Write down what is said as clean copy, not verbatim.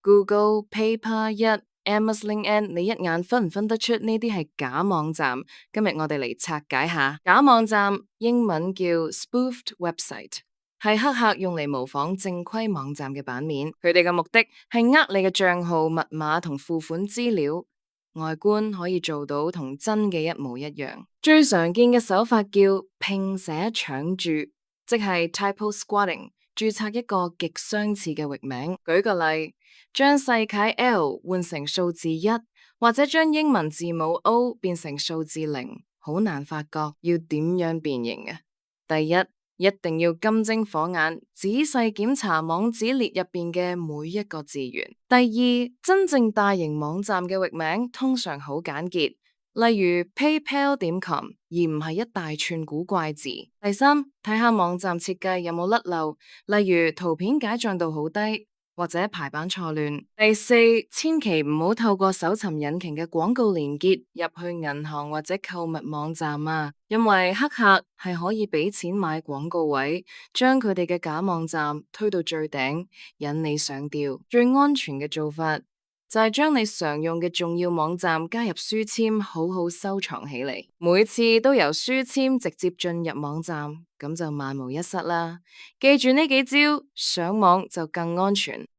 Google、PayPal、Amazon、你一眼分唔分得出呢啲係假網站？今日我哋嚟拆解下假網站，英文叫 spoofed website，係黑客用嚟模仿正規網站嘅版面。佢哋嘅目的係呃你嘅賬號、密碼同付款資料，外觀可以做到同真嘅一模一樣。最常見嘅手法叫拼寫搶注，即係 typo squatting，註冊一個極相似嘅域名。舉個例，將細楷 L 換成數字1，或者將英文字母 O 變成數字0，好難發覺，要點樣辨認啊？第一，一定要金睛火眼，仔細檢查網址列入邊嘅每一個字源。第二，真正大型網站嘅域名通常好簡潔，例如 PayPal.com，而唔係一大串古怪字。第三，睇下網站設計有冇甩漏，例如圖片解像度好低，或者排版錯亂。第四，千祈唔好透過搜尋引擎嘅廣告連結入去銀行或者購物網站啊，因為黑客係可以俾錢買廣告位，將佢哋嘅假網站推到最頂，引你上釣。最安全嘅做法就係將你常用嘅重要網站加入書籤，好好收藏起嚟，每次都由書籤直接進入網站，咁就萬無一失啦。記住呢幾招，上網就更安全。